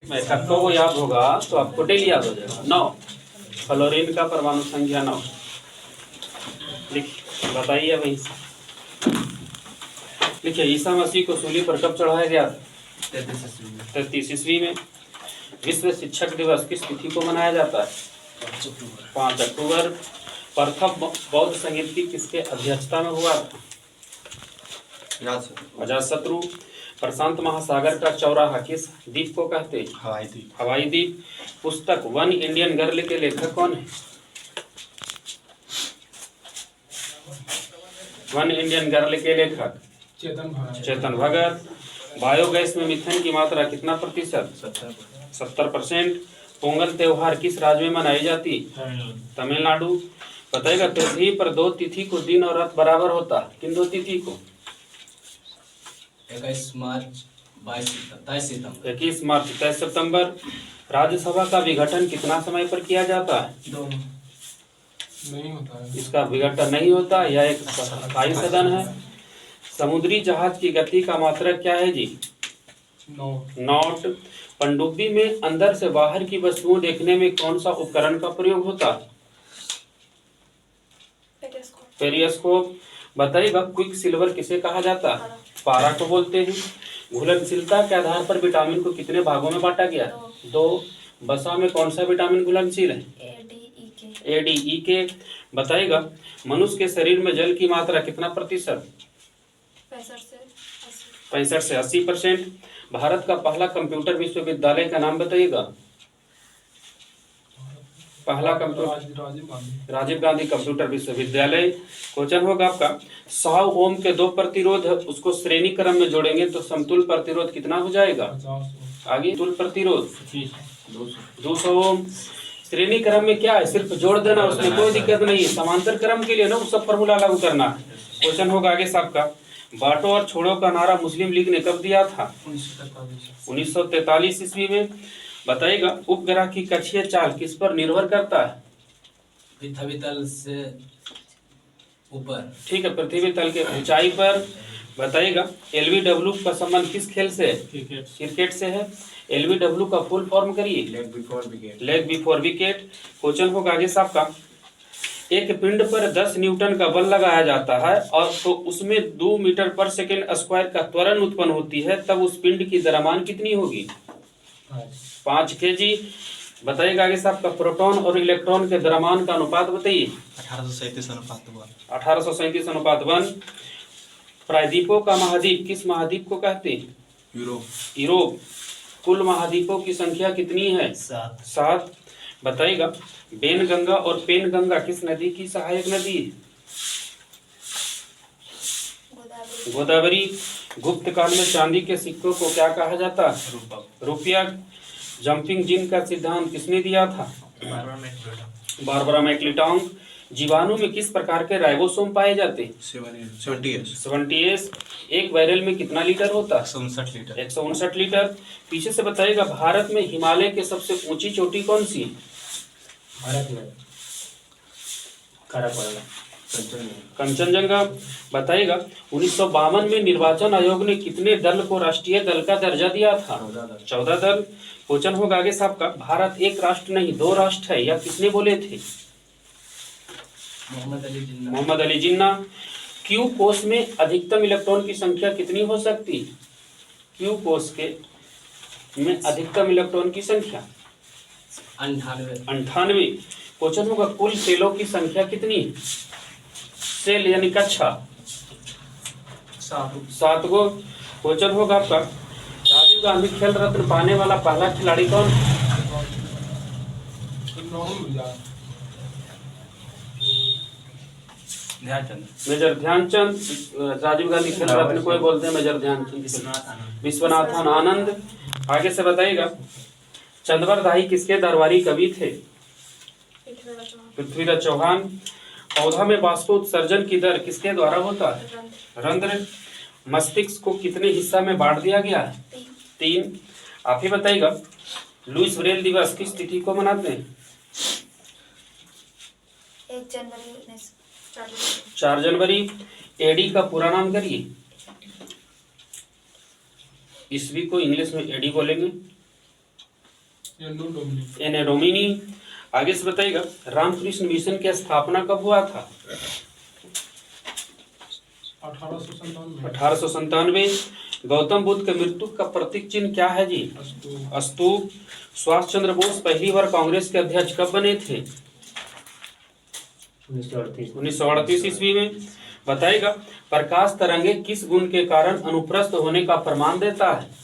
मैं सबको को याद होगा तो आपको डेली याद हो जाएगा। 9 फ्लोरीन का परमाणु संख्या 9। लिख बताइए वही लिखिए। ईसा मसीह को सूली पर कब चढ़ाया गया? 33 ईस्वी में। विश्व शिक्षक दिवस किस तिथि को मनाया जाता है? 5 अक्टूबर। प्रथम बौद्ध संगीत की किसके अध्यक्षता में हुआ था? अजातशत्रु। प्रशांत महासागर का चौराहा किस द्वीप को कहते हैं? हवाई द्वीप। पुस्तक वन इंडियन गर्ल के लेखक कौन है? वन इंडियन गर्ल के लेखक चेतन भगत। बायोगैस में मीथेन की मात्रा कितना प्रतिशत? 70%। पोंगल त्योहार किस राज्य में मनाई जाती? तमिलनाडु। बताइएगा पृथ्वी पर 2 तिथि को दिन और रात बराबर होता है, किन 2 तिथि को? 21 मार्च 21 मार्च 23 सितंबर। राज्यसभा का विघटन कितना समय पर किया जाता है? 2 नहीं होता है। इसका विघटन नहीं होता, यह एक स्थायी सदन है। समुद्री जहाज की गति का मात्रक क्या है जी? नॉट। पनडुब्बी में अंदर से बाहर की वस्तुओं देखने में कौन सा उपकरण का प्रयोग होता है? पेरिस्कोप। बताइएगा क्विक सिल्वर किसे कहा जाता है? पारा को बोलते हैं। घुलनशीलता के आधार पर विटामिन को कितने भागों में बांटा गया? 2। वसा में कौन सा विटामिन घुलनशील है? ए डी ई के। बताइएगा मनुष्य के शरीर में जल की मात्रा कितना प्रतिशत? 65 से 80%। भारत का पहला कंप्यूटर विश्वविद्यालय का नाम बताइएगा। पहला कंप्यूटर राजीव गांधी कंप्यूटर विश्वविद्यालय। क्वेश्चन होगा आपका 100 ओम के 2 प्रतिरोध उसको श्रेणी क्रम में जोड़ेंगे तो समतुल प्रतिरोध कितना हो जाएगा? आगे तुल प्रतिरोध 200 ओम। श्रेणी क्रम में क्या है? सिर्फ जोड़ देना, उसमें कोई दिक्कत नहीं है। समांतर क्रम के लिए ना वो सब फॉर्मूला लागू करना है। क्वेश्चन होगा आगे सबका बांटो और छोड़ो का नारा मुस्लिम लीग ने कब दिया था? 1943 ईस्वी में। बताइएगा उपग्रह की कक्षीय चाल किस पर निर्भर करता है? पृथ्वी तल से ऊपर। ठीक है, पृथ्वी तल के ऊंचाई पर। बताइएगा एलबीडब्ल्यू का संबंध किस खेल से है? क्रिकेट से है। एलबीडब्ल्यू का फुल फॉर्म करिए। Leg before wicket. क्वेश्चन होगा आगे साहब एक पिंड पर 10 न्यूटन का बल लगाया जाता है और तो उसमें 2 मीटर पर सेकेंड स्क्वायर का त्वरण उत्पन्न होती है, तब उस पिंड की द्रव्यमान कितनी होगी? 5 kg। बताइएगा आगे साहब का प्रोटॉन और इलेक्ट्रॉन के द्रव्यमान का अनुपात बताइए। 1837 अनुपात 1। प्रायद्वीपों का महाद्वीप किस महाद्वीप को कहते हैं? यूरोप। कुल महाद्वीपों की संख्या कितनी है? 7। बताइएगा बेनगंगा और पेनगंगा किस नदी की सहायक नदी है? गोदावरी। गुप्त काल में चांदी के सिक्कों को क्या कहा जाता है? रुपया। जंपिंग जिन का सिद्धांत किसने दिया था? बारबरा मैक्लिटॉन्ग। जीवाणु में किस प्रकार के राइबोसोम पाए जाते हैं? 70S। एक बैरल में कितना लीटर होता है? 159 लीटर। पीछे से बताइएगा भारत में हिमालय के सबसे ऊंची चोटी कौन सी है? भारत में कंचनजंगा। बताइएगा 1952 में निर्वाचन आयोग ने कितने दल को राष्ट्रीय दल का दर्जा दिया था? 14 दल। क्वेश्चन होगा आगे साहब का भारत एक राष्ट्र नहीं 2 राष्ट्र है, या किसने बोले थे? मोहम्मद अली जिन्ना। क्यू कोष में अधिकतम इलेक्ट्रॉन की संख्या कितनी हो सकती है? क्यू कोष के में अधिकतम इलेक्ट्रॉन की संख्या 98। क्वेश्चन होगा कुल सेलों की संख्या कितनी है? सेल यानी कक्षा 7 गो। क्वेश्चन होगा आपका राजीव गांधी खेल रत्न पाने वाला पहला खिलाड़ी कौन? मेजर ध्यानचंद। राजीव गांधी खेल रत्न कोई बोलते हैं मेजर ध्यानचंद। विश्वनाथन आनंद। आगे से बताइएगा चंद्रवरदाही किसके दरबारी कवि थे? पृथ्वीराज चौहान। पौधा में बाष्पोत्सर्जन की दर किसके द्वारा होता है? रंध्र। मस्तिष्क को कितने हिस्सा में बांट दिया गया है? 3। आप ही बताइएगा लुईस ब्रेल दिवस किस तिथि को मनाते हैं? 4 जनवरी। एडी का पूरा नाम करिए। ईस्वी को इंग्लिश में एडी बोलेंगे। एंडोडोमिनी। डोमिनी। आगे से बताइएगा रामकृष्ण मिशन की स्थापना कब हुआ था? 1897। 1897। गौतम बुद्ध के मृत्यु का प्रतीक चिन्ह क्या है जी? स्तूप। सुभाष चंद्र बोस पहली बार कांग्रेस के अध्यक्ष कब बने थे? 1938 ईस्वी में। बताइएगा प्रकाश तरंगे किस गुण के कारण अनुप्रस्थ होने का प्रमाण देता है?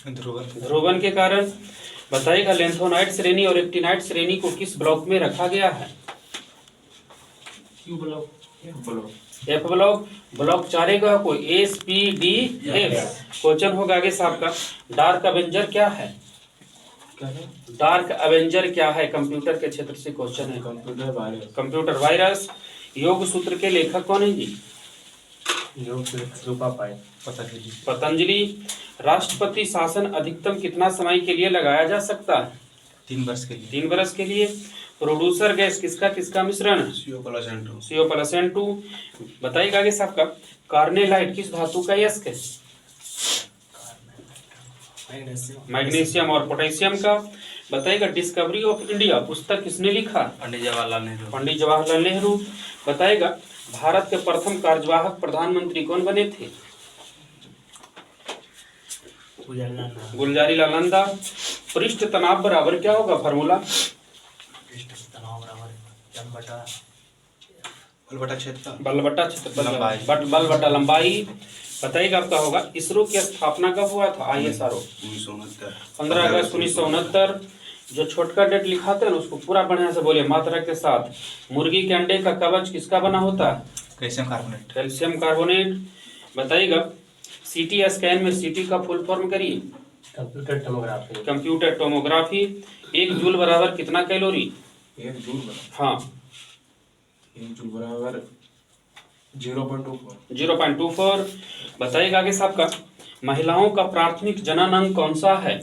ध्रुवन के कारण। बताइएगा लेंथोनाइट श्रेणी और एक्टिनाइट श्रेणी को किस ब्लॉक में रखा गया है? Q block. F block. Block चारेगा को S P D F. Question होगा आगे साहब का डार्क अवेंजर क्या है? डार्क अवेंजर क्या है? कंप्यूटर के क्षेत्र से क्वेश्चन है। Computer virus. योग सूत्र के लेखक कौन है जी? पतंजलि। राष्ट्रपति शासन अधिकतम कितना समय के लिए लगाया जा सकता है? 3 वर्ष के लिए। 3 वर्ष के लिए। प्रोड्यूसर गैस किसका मिश्रण है? CO+N2। बताइएगा आगे साहब का कार्नेलाइट किस धातु का यस्क है? मैग्नीशियम और पोटेशियम का। बताइएगा डिस्कवरी ऑफ इंडिया पुस्तक किसने लिखा? पंडित जवाहरलाल नेहरू। पंडित जवाहरलाल नेहरू। बताइएगा भारत के प्रथम कार्यवाहक प्रधानमंत्री कौन बने थे? गुलजारीलाल नंदा। पृष्ठ तनाव बराबर क्या होगा फार्मूला? बल बटा लंबाई। बताइएगा आपका होगा इसरो की स्थापना कब हुआ था? ISRO 15 अगस्त 1969। जो छोटका डेट लिखाते हैं ना उसको पूरा बढ़िया से बोलिए मात्रा के साथ। मुर्गी के अंडे का कवच किसका बना होता है? Calcium carbonate. बताइएगा CT स्कैन में CT का फुल फॉर्म करिए। Computer tomography. 1 जूल बराबर कितना कैलोरी? 1 जूल हाँ 1 जूल बराबर 0.24। 0.24। बताइएगा आगे साहब का महिलाओं का प्राथमिक जनन अंग कौन सा है?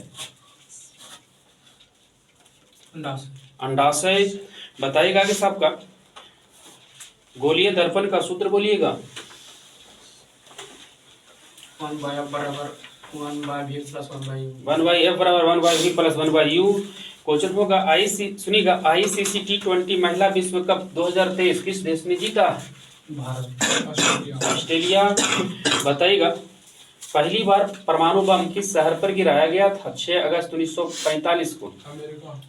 अंडाशय। बताइएगा आगे साहब का गोलीय दर्पण का सूत्र बोलिएगा। 1/f बराबर 1/v + 1/u। 1/f बराबर 1/v + 1/u। क्वेश्चन होगा सुनिएगा ICC T20 महिला विश्व कप 2023 किस देश ने जीता? भारत। ऑस्ट्रेलिया। बताइएगा पहली बार परमाणु बम किस शहर पर गिराया गया था? 6 अगस्त 1945 को। अमेरिका।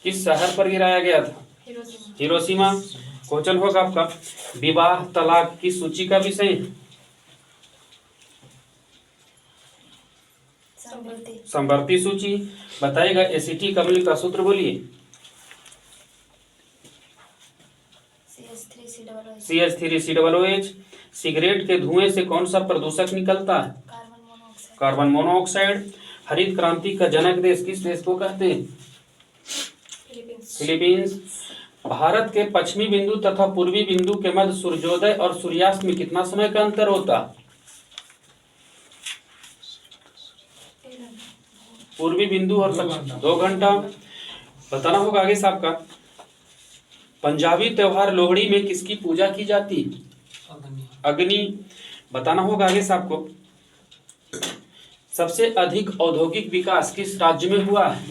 किस शहर पर गिराया गया था? हिरोशिमा। क्वेश्चन होगा आपका विवाह तलाक की सूची का विषय है? संवर्ती सूची। बताइएगा एसिटिक अम्ल का सूत्र बोलिए। CH3COOH। सिगरेट के धुएं से कौन सा प्रदूषक निकलता है? Carbon monoxide. हरित क्रांति का जनक देश किस देश को कहते हैं? फिलीपींस। भारत के पश्चिमी बिंदु तथा पूर्वी बिंदु के मध्य सूर्योदय और सूर्यास्त में कितना समय का अंतर होता? पूर्वी बिंदु और 2 घंटा। बताना होगा आगे साहब का पंजाबी त्योहार लोहड़ी में किसकी पूजा की जाती? अग्नि। बताना होगा आगे साहब को सबसे अधिक औद्योगिक विकास किस राज्य में हुआ है?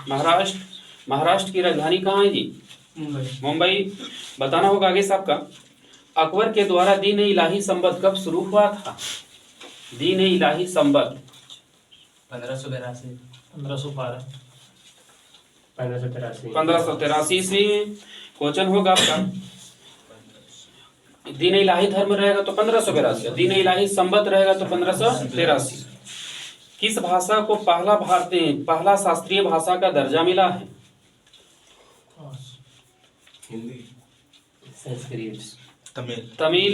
महाराष्ट्र। महाराष्ट्र की राजधानी कहाँ है जी? मुंबई। बताना होगा आगे साहब का अकबर के द्वारा दीन इलाही संबत कब शुरू हुआ था? दीन इलाही संबत 1582। 1583 ईस्वी में। क्वेश्चन होगा आपका दीन इलाही धर्म रहेगा तो 1582, दीन इलाही संबत रहेगा तो 1583। किस भाषा को पहला शास्त्रीय भाषा का दर्जा मिला है? हिंदी। तमिल।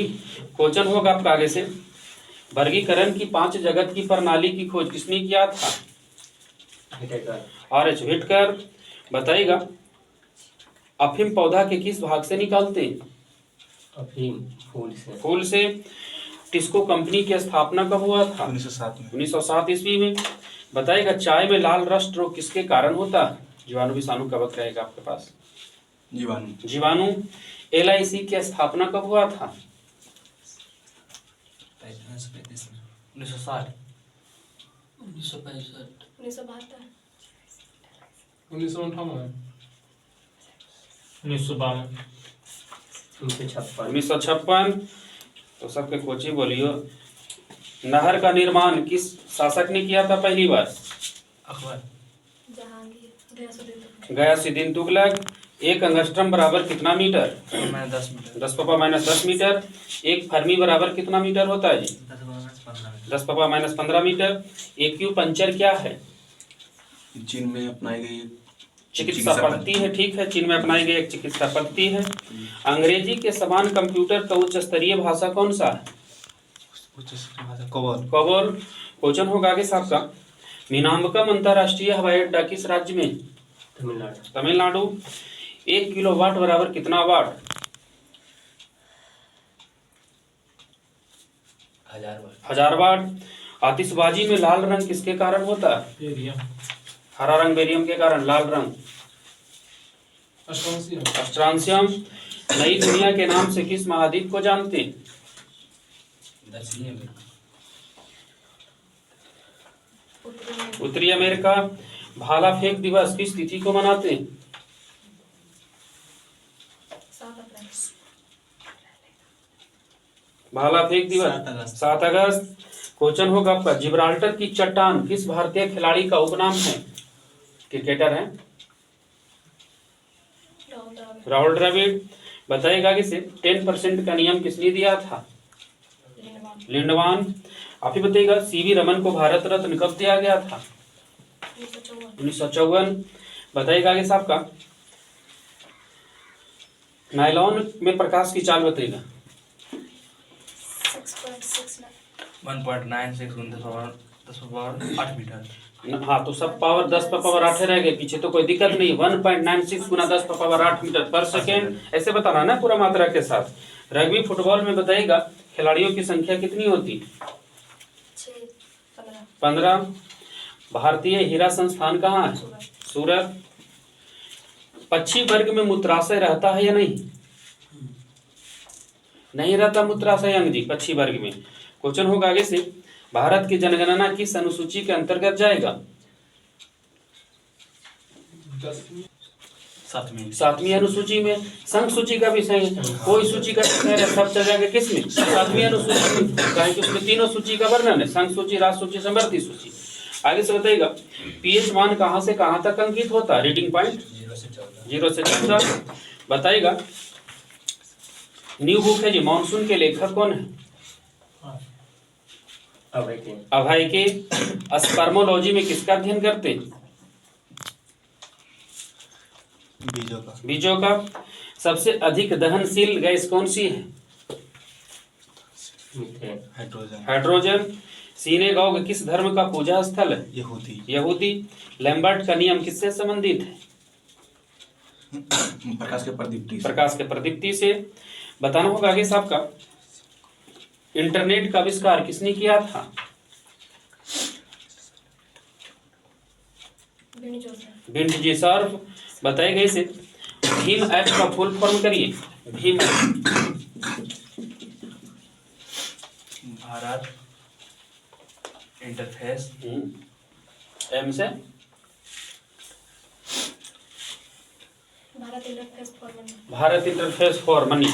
क्वेश्चन होगा आपका आगे से वर्गीकरण की 5 जगत की प्रणाली की खोज किसने किया था? R.H. व्हिटकर। बताइएगा अफीम पौधा के किस भाग से निकालते हैं? अफीम फूल से। टिस्को कंपनी की स्थापना कब हुआ था? 1907 ईस्वी में। बताइएगा चाय में लाल रस्ट रोग किसके कारण होता है? जीवाणु विषाणु कवक रहेगा आपके पास। जीवाणु। LIC की स्थापना कब हुआ था? 1960 1965 1972 1958 1952 1956। तो सबके कोची बोलियो। नहर का निर्माण किस शासक ने किया था पहली बार? अकबर जहांगीर गयासुद्दीन तुगलक गयासुद्दीन तुगलक। एक अंगस्ट्रम बराबर कितना मीटर? मैं 10 मीटर 10 पापा माइनस 10 मीटर। एक फर्मी बराबर कितना मीटर होता है जी? 10 पापा माइनस 15 मीटर। एक्यूपंक्चर क्या है? चीन में अपनाई गई चिकित्सा पद्धति है, ठीक है। चीन में अपनाई गई एक चिकित्सा पद्धति है। अंग्रेजी के समान कंप्यूटर का उच्च स्तरीय भाषा कौन सा है? Cobble COBOL. क्वेश्चन होगा आगे साहब का। मीनामकम अंतरराष्ट्रीय हवाई अड्डा किस राज्य में? तमिलनाडु तमिलनाडु। 1 किलोवाट बराबर कितना वाट? 1000 वाट। आतिशबाजी में लाल रंग किसके कारण होता है? बेरियम हरा रंग बेरियम के कारण, लाल रंग अस्ट्रोनशियम अस्ट्रांसियम। नई दुनिया के नाम से किस महाद्वीप को जानते हैं? दक्षिणी अमेरिका उत्तरी अमेरिका। भाला फेंक दिवस किस तिथि को मनाते हैं? 7 अप्रैल भाला फेंक 7 दिवस अगस्त। 7 अगस्त। क्वेश्चन होगा आपका। जिब्राल्टर की चट्टान किस भारतीय खिलाड़ी का उपनाम है? क्रिकेटर हैं राहुल द्रविड़ राहुल द्रविड़। बताइएगा आगे से 10% का नियम किसने दिया था? Lindeman Lindeman. आप ही बताइएगा सीवी रमन को भारत रत्न कब दिया गया था? 1954 1954। बताइएगा आगे साहब का। नायलॉन में प्रकाश की चाल बताइएगा। 6.69 1.96 10 8 मीटर। हाँ, तो सब पावर 10 पर पावर 8 रह गए पीछे, तो कोई दिक्कत नहीं। 1.96 गुना 10 पर पावर 8 मीटर पर सेकेंड, ऐसे बताना ना पूरा मात्रा के साथ। रग्बी फुटबॉल में बताइएगा खिलाड़ियों की संख्या कितनी होती? 15। भारतीय हीरा संस्थान कहाँ है? सूरत। पक्षी वर्ग में मूत्राशय रहता है या नहीं? नहीं रहता मूत्राशय अंग जी पक्षी वर्ग में। क्वेश्चन होगा आगे से। भारत की जनगणना किस अनुसूची के अंतर्गत जाएगा? 7वीं अनुसूची में। संघ सूची का विषय है, कोई सूची का विषय है, सब चल जाएगा किस में? 7वीं अनुसूची में। कहें कि उसमें तीनों सूची का वर्णन है, संघ सूची, राष्ट्र सूची, समवर्ती सूची। आगे से बताइएगा पीएच मान कहां से कहां तक अंकित होता है? रीडिंग पॉइंट 0 से 14। बताइएगा न्यू बुक है जी, मानसून के लेखक कौन है? अभय के। स्पर्मोलॉजी में किसका अध्ययन करते हैं? बीजों का। सबसे अधिक दहनशील गैस कौन सी है? हाइड्रोजन। सिनेगॉग किस धर्म का पूजा स्थल है? यहूदी। लैम्बर्ट का नियम किससे संबंधित है? प्रकाश के प्रदीप्ति से। बताना होगा आगे साहब का। इंटरनेट का आविष्कार किसने किया था? बिंट जी सर्फ। बताए गए से भीम ऐप का फुल फॉर्म करिए। भीम भारत इंटरफेस एम से Bharat interface for money Bharat interface for money.